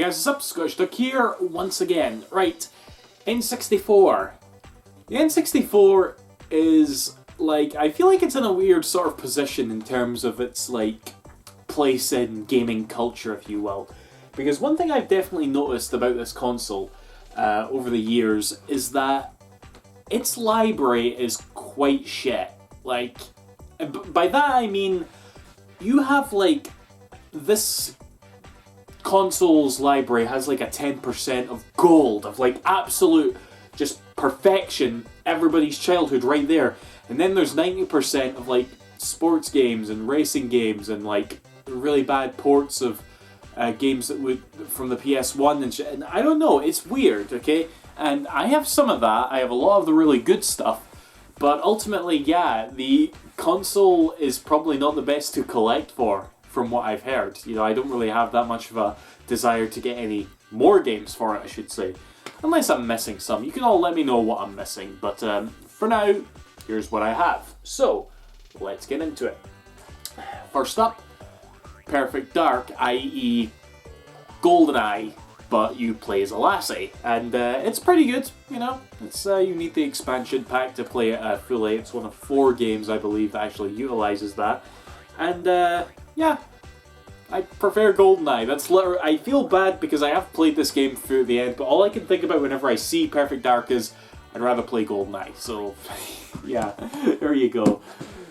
guys, it's up, Scottish Duck here once again. Right, N64. The N64 is, like, I feel like it's in a weird sort of position in terms of its, like, place in gaming culture, if you will. Because one thing I've definitely noticed about this console over the years is that its library is quite shit. Like, by that I mean, you have, like, this console's library has like a 10% of gold, of like absolute just perfection, everybody's childhood right there. And then there's 90% of like sports games and racing games and like really bad ports of games that would from the PS1 and shit. And I don't know, it's weird, okay? And I have some of that, I have a lot of the really good stuff, but ultimately, yeah, the console is probably not the best to collect for, from what I've heard. You know, I don't really have that much of a desire to get any more games for it, I should say. Unless I'm missing some. You can all let me know what I'm missing, but for now, here's what I have. So, let's get into it. First up, Perfect Dark, i.e. GoldenEye, but you play as a lassie. And it's pretty good, you know. It's you need the expansion pack to play it fully. It's one of 4 games, I believe, that actually utilizes that. And yeah, I prefer GoldenEye. That's literally, I feel bad because I have played this game through the end, but all I can think about whenever I see Perfect Dark is I'd rather play GoldenEye. So, yeah, there you go.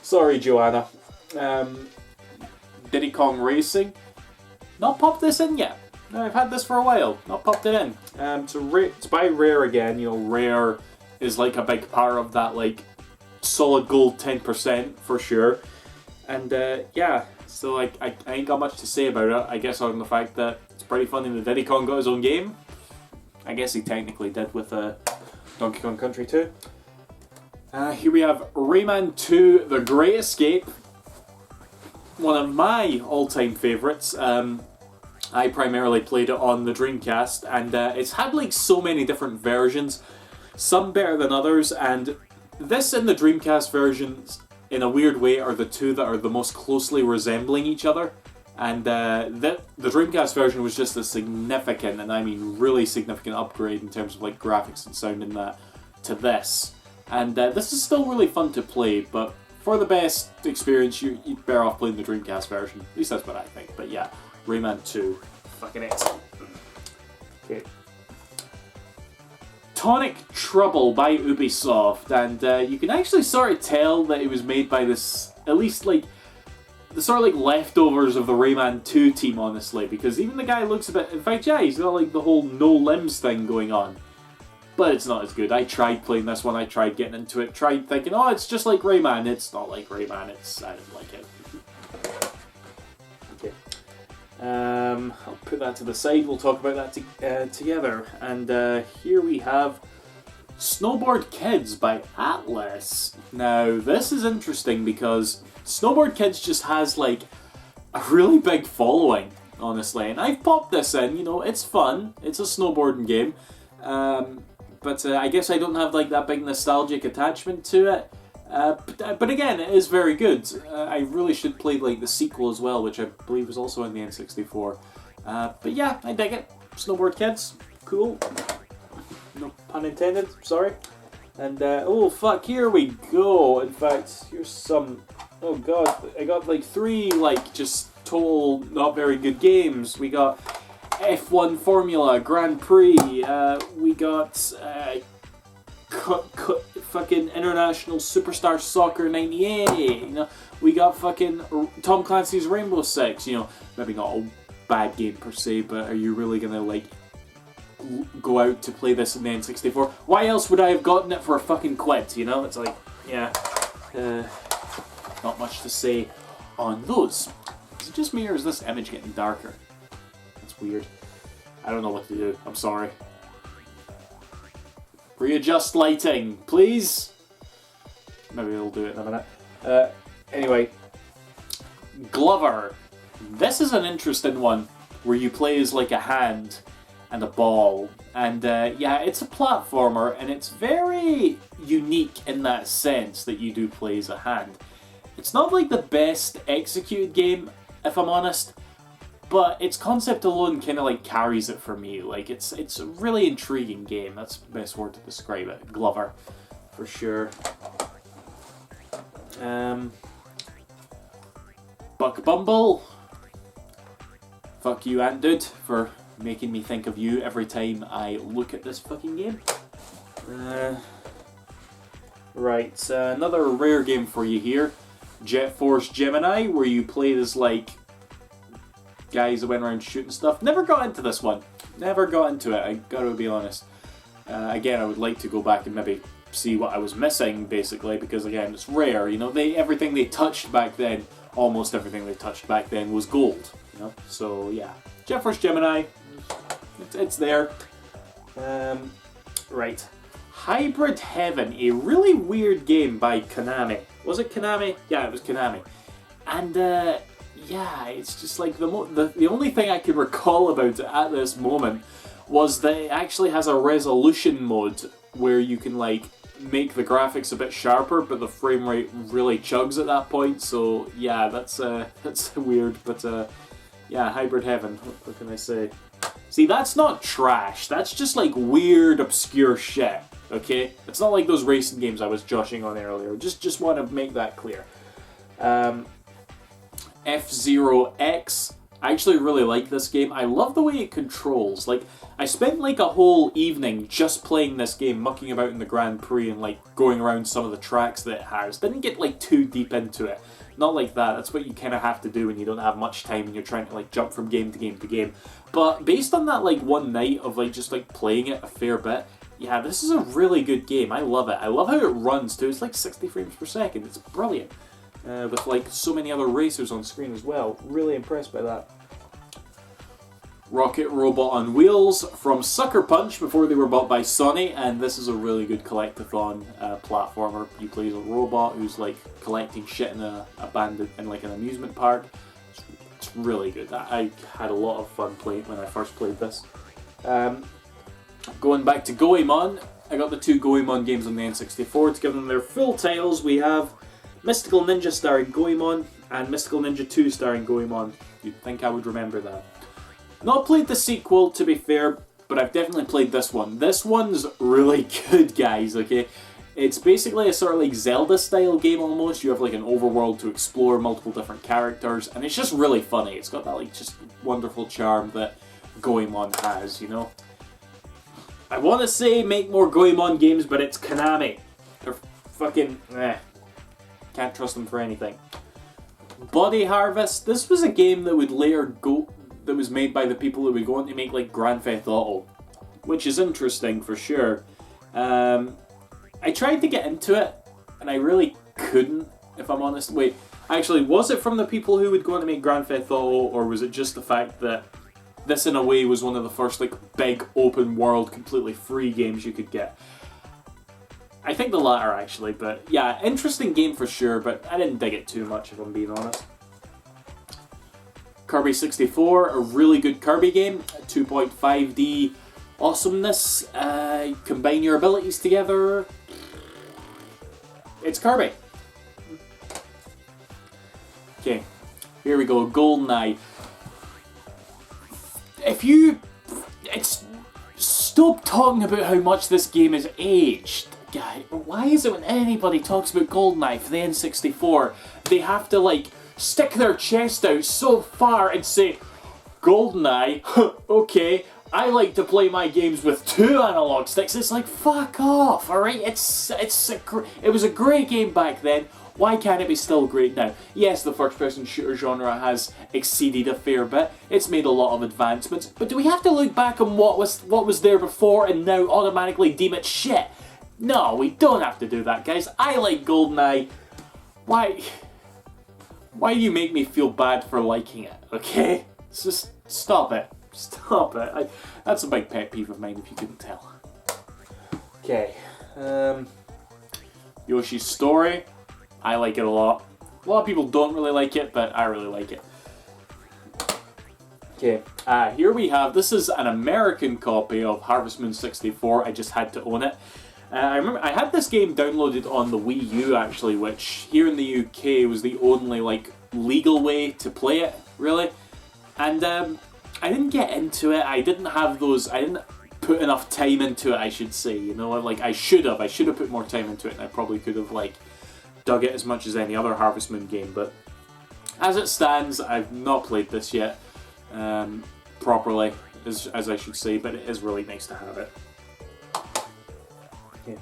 Sorry, Joanna. Diddy Kong Racing. Not popped this in yet. No, I've had this for a while. Not popped it in. It's by Rare again. You know, Rare is like a big part of that, like, solid gold 10% for sure. And yeah, so I ain't got much to say about it, I guess, other than the fact that it's pretty funny that Diddy Kong got his own game. I guess he technically did with Donkey Kong Country 2. Here we have Rayman 2, The Great Escape. One of my all-time favourites. I primarily played it on the Dreamcast, and it's had like so many different versions, some better than others, and this and the Dreamcast versions, in a weird way, are the two that are the most closely resembling each other. And the Dreamcast version was just a significant, and I mean really significant, upgrade in terms of like graphics and sound in that to this. And this is still really fun to play, but for the best experience, you'd better off playing the Dreamcast version. At least that's what I think. But yeah, Rayman 2, fucking excellent. Okay. Tonic Trouble by Ubisoft, and you can actually sort of tell that it was made by this, at least like, the sort of like leftovers of the Rayman 2 team, honestly, because even the guy looks a bit, in fact, yeah, he's got like the whole no limbs thing going on. But it's not as good. I tried playing this one, I tried getting into it, tried thinking, oh, it's just like Rayman. It's not like Rayman, I didn't like it. Okay. I'll put that to the side, we'll talk about that together. And here we have Snowboard Kids by Atlas. Now, this is interesting because Snowboard Kids just has like a really big following, honestly. And I've popped this in, you know, it's fun. It's a snowboarding game. But I guess I don't have like that big nostalgic attachment to it. But again, it is very good. I really should play like the sequel as well, which I believe was also in the N64. But yeah, I dig it. Snowboard Kids, cool. No pun intended, sorry. And oh fuck, here we go. In fact, here's some, oh god, I got like 3 like just total not very good games. We got F1 Formula Grand Prix, we got fucking International Superstar Soccer 98, you know, we got fucking Tom Clancy's Rainbow Six, you know, maybe not a bad game per se, but are you really gonna like go out to play this in the N64? Why else would I have gotten it for a fucking quid, you know? It's like, yeah, not much to say on those. Is it just me or is this image getting darker? Weird. I don't know what to do. I'm sorry. Readjust lighting, please. Maybe we'll do it in a minute. Anyway, Glover. This is an interesting one where you play as like a hand and a ball. And yeah, it's a platformer and it's very unique in that sense that you do play as a hand. It's not like the best executed game, if I'm honest. but its concept alone kind of like carries it for me. Like it's a really intriguing game. That's the best word to describe it. Glover, for sure. Buck Bumble. Fuck you, Ant Dude, for making me think of you every time I look at this fucking game. Right, another rare game for you here. Force Gemini, where you play as like guys that went around shooting stuff. Never got into this one. Never got into it, I gotta be honest. Again, I would like to go back and maybe see what I was missing, basically, because again, it's rare, you know, everything they touched back then, almost everything they touched back then was gold, you know, so yeah. Force Gemini, it's there. Right. Hybrid Heaven, a really weird game by Konami. Was it Konami? Yeah, it was Konami. And, yeah, it's just like the only thing I can recall about it at this moment was that it actually has a resolution mode where you can, like, make the graphics a bit sharper, but the frame rate really chugs at that point, so yeah, that's weird, but yeah, Hybrid Heaven, what can I say? See, that's not trash, that's just like weird, obscure shit, okay? It's not like those racing games I was joshing on earlier, just want to make that clear. F-Zero X, I actually really like this game. I love the way it controls. Like, I spent like a whole evening just playing this game, mucking about in the Grand Prix and like going around some of the tracks that it has. Didn't get like too deep into it. Not like that. That's what you kind of have to do when you don't have much time and you're trying to like jump from game to game to game. But based on that like one night of like just like playing it a fair bit, yeah, this is a really good game. I love it. I love how it runs too. It's like 60 frames per second. It's brilliant. With like so many other racers on screen as well. Really impressed by that. Rocket Robot on Wheels from Sucker Punch before they were bought by Sony, and this is a really good collectathon platformer. You play as a robot who's like collecting shit in an amusement park. It's really good. I had a lot of fun playing when I first played this. Going back to Goemon, I got the two Goemon games on the N64. To give them their full titles, we have Mystical Ninja starring Goemon and Mystical Ninja 2 starring Goemon. You'd think I would remember that. Not played the sequel, to be fair, but I've definitely played this one. This one's really good, guys, okay? It's basically a sort of like Zelda-style game almost. You have like an overworld to explore, multiple different characters, and it's just really funny. It's got that like just wonderful charm that Goemon has, you know? I want to say make more Goemon games, but it's Konami. They're fucking... Can't trust them for anything. Body Harvest. This was a game that would later that was made by the people who would go on to make like Grand Theft Auto, which is interesting for sure. I tried to get into it, and I really couldn't, if I'm honest. Wait, actually, was it from the people who would go on to make Grand Theft Auto, or was it just the fact that this, in a way, was one of the first like big open world, completely free games you could get? I think the latter, actually, but yeah, interesting game for sure, but I didn't dig it too much, if I'm being honest. Kirby 64, a really good Kirby game, 2.5D awesomeness, combine your abilities together, it's Kirby. Okay, here we go, GoldenEye. Stop talking about how much this game is aged. Guy, why is it when anybody talks about GoldenEye for the N64, they have to like stick their chest out so far and say, GoldenEye, okay, I like to play my games with 2 analog sticks. It's like, fuck off, alright? It was a great game back then. Why can't it be still great now? Yes, the first-person shooter genre has exceeded a fair bit. It's made a lot of advancements. But do we have to look back on what was there before and now automatically deem it shit? No, we don't have to do that, guys. I like GoldenEye. Why do you make me feel bad for liking it, okay? Just stop it. Stop it. That's a big pet peeve of mine, if you couldn't tell. Okay. Yoshi's Story. I like it a lot. A lot of people don't really like it, but I really like it. Okay, here we have, this is an American copy of Harvest Moon 64. I just had to own it. I remember I had this game downloaded on the Wii U actually, which here in the UK was the only like legal way to play it, really. And I didn't get into it. I didn't put enough time into it, I should say. You know, like I should have put more time into it, and I probably could have like dug it as much as any other Harvest Moon game. But as it stands, I've not played this yet properly, as I should say. But it is really nice to have it. Okay.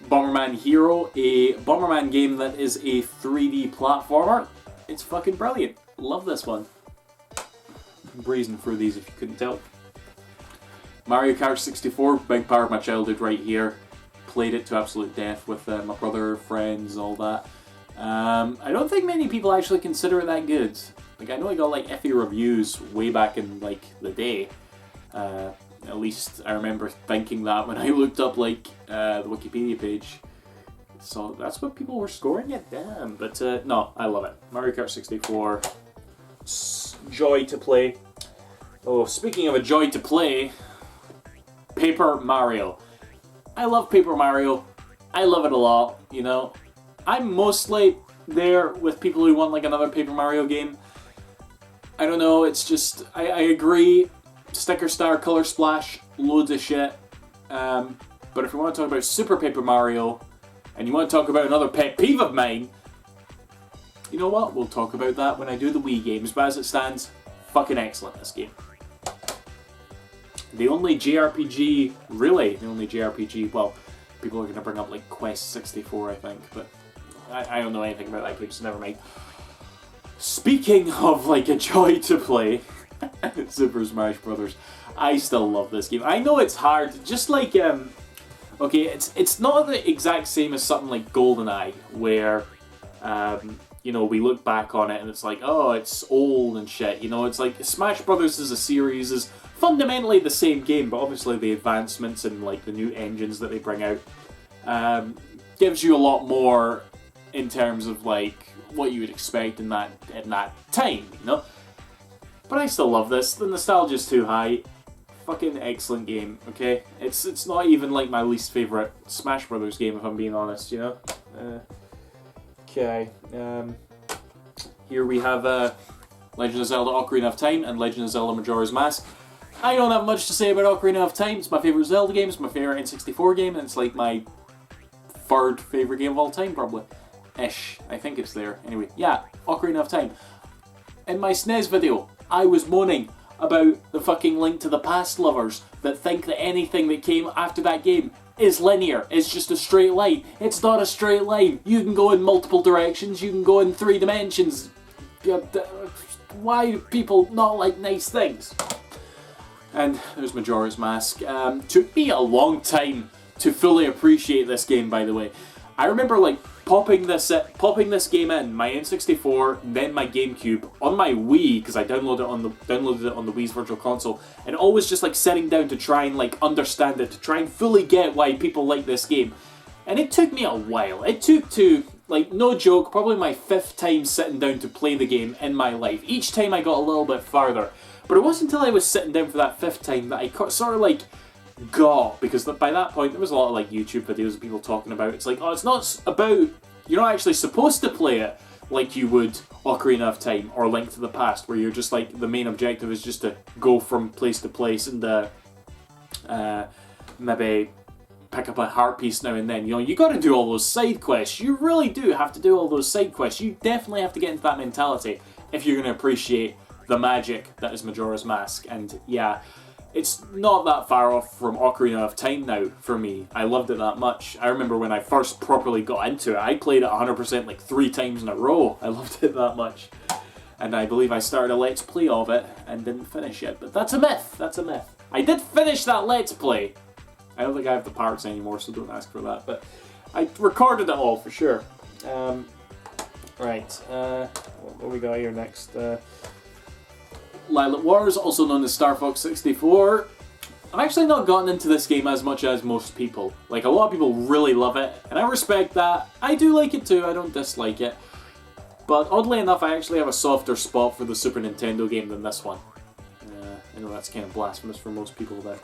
Bomberman Hero, a Bomberman game that is a 3D platformer. It's fucking brilliant. Love this one. I'm breezing through these if you couldn't tell. Mario Kart 64, big part of my childhood right here. Played it to absolute death with my brother, friends, all that. I don't think many people actually consider it that good. Like, I know I got like iffy reviews way back in like the day. At least I remember thinking that when I looked up like the Wikipedia page. So that's what people were scoring it. Damn. But no, I love it. Mario Kart 64, joy to play. Oh, speaking of a joy to play, Paper Mario. I love Paper Mario. I love it a lot, you know. I'm mostly there with people who want like another Paper Mario game. I don't know, it's just, I agree, Sticker Star, Color Splash, loads of shit. But if you want to talk about Super Paper Mario, and you want to talk about another pet peeve of mine, you know what, we'll talk about that when I do the Wii games, but as it stands, fucking excellent, this game. The only JRPG, really, well, people are going to bring up like Quest 64, I think, but I don't know anything about that game, so never mind. Speaking of like a joy to play, Super Smash Brothers, I still love this game. I know it's hard, just like, okay, it's not the exact same as something like GoldenEye, where, you know, we look back on it and it's like, oh, it's old and shit, you know, it's like Smash Brothers as a series is fundamentally the same game, but obviously the advancements and like the new engines that they bring out gives you a lot more in terms of like what you would expect in that time, you know. But I still love this. The nostalgia's too high. Fucking excellent game. Okay, it's not even like my least favorite Smash Brothers game, if I'm being honest, you know. Okay. Here we have Legend of Zelda: Ocarina of Time and Legend of Zelda: Majora's Mask. I don't have much to say about Ocarina of Time. It's my favourite Zelda game, it's my favourite N64 game, and it's like my third favourite game of all time, probably. Ish. I think it's there. Anyway, yeah, Ocarina of Time. In my SNES video, I was moaning about the fucking Link to the Past lovers that think that anything that came after that game is linear. It's just a straight line. It's not a straight line. You can go in multiple directions. You can go in 3 dimensions. Why do people not like nice things? And there's Majora's Mask. Took me a long time to fully appreciate this game, by the way. I remember like popping this game in my N64, then my GameCube on my Wii, because I downloaded it on the Wii's Virtual Console, and always just like sitting down to try and like understand it, to try and fully get why people like this game. And it took me a while. It took to, like, no joke, probably my 5th time sitting down to play the game in my life. Each time I got a little bit farther. But it wasn't until I was sitting down for that 5th time that I sort of like got, because by that point there was a lot of like YouTube videos of people talking about it's like, oh, it's not about, you're not actually supposed to play it like you would Ocarina of Time or Link to the Past, where you're just like, the main objective is just to go from place to place and maybe pick up a heart piece now and then. You know, you got to do all those side quests. You really do have to do all those side quests. You definitely have to get into that mentality if you're going to appreciate the magic that is Majora's Mask. And yeah, it's not that far off from Ocarina of Time now for me. I loved it that much. I remember when I first properly got into it, I played it 100% like 3 times in a row. I loved it that much. And I believe I started a Let's Play of it and didn't finish it. But that's a myth. That's a myth. I did finish that Let's Play. I don't think I have the parts anymore, so don't ask for that. But I recorded it all for sure. Right. What we got here next? Lilac Wars, also known as Star Fox 64. I've actually not gotten into this game as much as most people. Like, a lot of people really love it, and I respect that. I do like it too, I don't dislike it. But oddly enough, I actually have a softer spot for the Super Nintendo game than this one. I know that's kind of blasphemous for most people, but...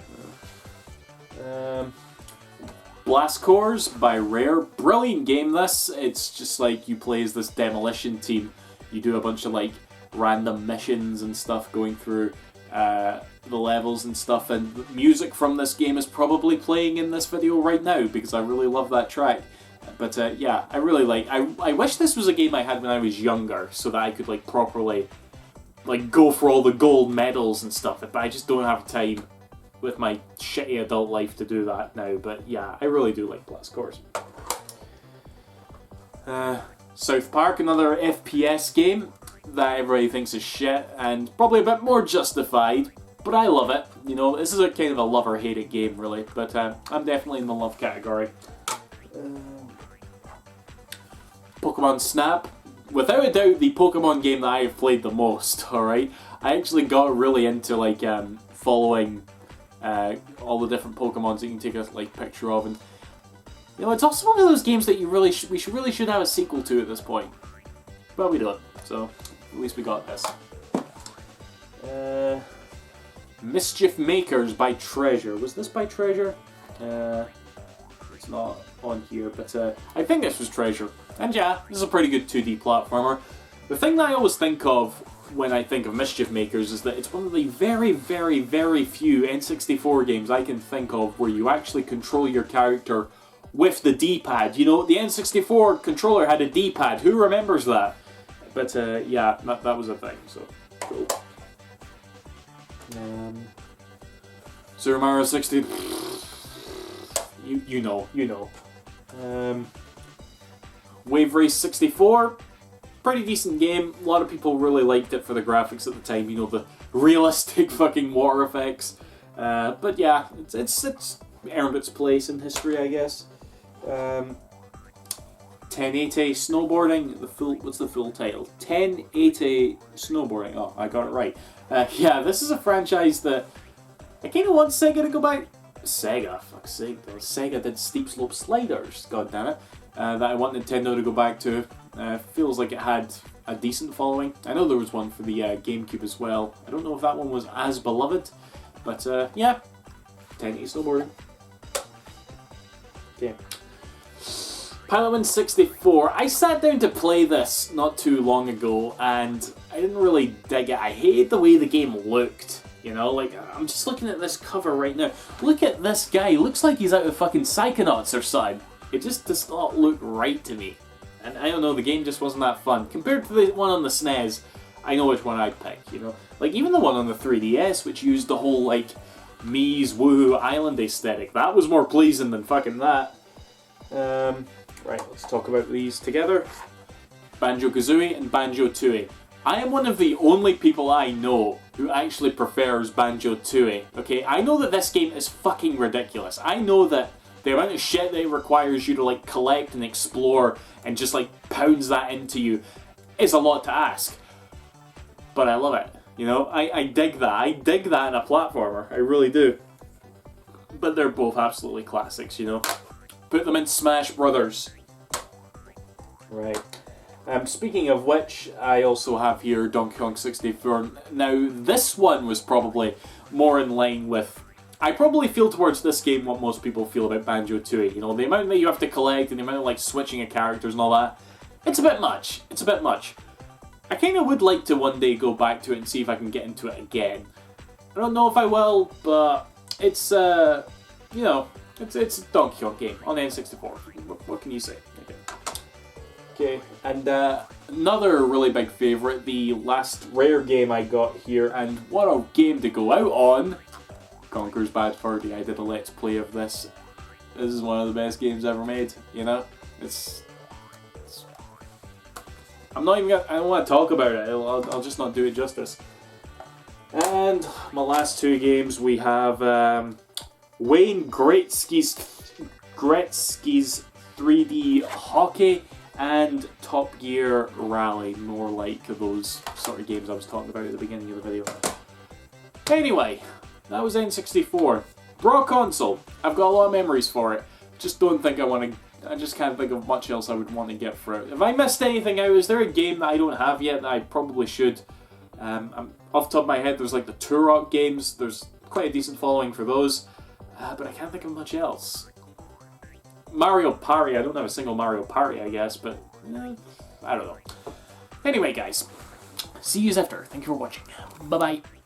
Blast Cores by Rare. Brilliant game, this. It's just like you play as this demolition team. You do a bunch of like random missions and stuff going through the levels and stuff, and the music from this game is probably playing in this video right now because I really love that track. But yeah, I really like. I wish this was a game I had when I was younger, so that I could like properly like go for all the gold medals and stuff. But I just don't have time with my shitty adult life to do that now. But yeah, I really do like Blast Course. South Park, another FPS game that everybody thinks is shit, and probably a bit more justified, but I love it. You know, this is a kind of a love or hate it game, really, but I'm definitely in the love category. Pokemon Snap, without a doubt the Pokemon game that I have played the most, alright? I actually got really into, like, following all the different Pokemons that you can take a like picture of, and you know, it's also one of those games that we should have a sequel to at this point, but we don't. So at least we got this. Mischief Makers by Treasure. Was this by Treasure? It's not on here, but I think this was Treasure. And yeah, this is a pretty good 2D platformer. The thing that I always think of when I think of Mischief Makers is that it's one of the very, very, very few N64 games I can think of where you actually control your character with the D-pad. You know, the N64 controller had a D-pad. Who remembers that? But yeah, that was a thing, so cool. Super Mario 60. You know. Wave Race 64. Pretty decent game. A lot of people really liked it for the graphics at the time. You know, the realistic fucking water effects. But yeah, it's earned its place in history, I guess. 1080 Snowboarding. What's the full title? 1080 Snowboarding. Oh, I got it right. Yeah, this is a franchise that I kind of want Sega to go back. Sega, fuck's sake, though. Sega did Steep Slope Sliders. God damn it. That I want Nintendo to go back to. Feels like it had a decent following. I know there was one for the GameCube as well. I don't know if that one was as beloved, but yeah, 1080 Snowboarding. Okay. Pilotman 64. I sat down to play this not too long ago, and I didn't really dig it. I hated the way the game looked. You know, like, I'm just looking at this cover right now. Look at this guy. He looks like he's out of fucking Psychonauts or something. It just does not look right to me. And I don't know, the game just wasn't that fun. Compared to the one on the SNES, I know which one I'd pick, you know? Like, even the one on the 3DS, which used the whole, like, Mii's Woohoo Island aesthetic. That was more pleasing than fucking that. Right, let's talk about these together. Banjo-Kazooie and Banjo-Tooie. I am one of the only people I know who actually prefers Banjo-Tooie. Okay, I know that this game is fucking ridiculous. I know that the amount of shit that it requires you to like collect and explore and just like pounds that into you is a lot to ask. But I love it. You know, I dig that. I dig that in a platformer. I really do. But they're both absolutely classics, you know. Put them in Smash Brothers. Right. Speaking of which, I also have here Donkey Kong 64. Now, this one was probably more in line with... I probably feel towards this game what most people feel about Banjo-Tooie. You know, the amount that you have to collect and the amount of, like, switching of characters and all that. It's a bit much. It's a bit much. I kind of would like to one day go back to it and see if I can get into it again. I don't know if I will, but it's, you know, it's a Donkey Kong game on the N64. What can you say? Okay, and another really big favourite, the last rare game I got here, and what a game to go out on! Conker's Bad Fur Day. I did a Let's Play of this. This is one of the best games ever made, you know? It's I'm not even gonna... I don't want to talk about it, I'll just not do it justice. And my last two games, we have Wayne Gretzky's 3D Hockey and Top Gear Rally, more like those sort of games I was talking about at the beginning of the video. Anyway, that was N64. Broad console. I've got a lot of memories for it. Just don't think I just can't think of much else I would want to get for it. If I missed anything out, is there a game that I don't have yet that I probably should? Off the top of my head, there's like the Turok games. There's quite a decent following for those. But I can't think of much else. Mario Party, I don't have a single Mario Party, I guess, but I don't know. Anyway, guys, see you after. Thank you for watching. Bye bye.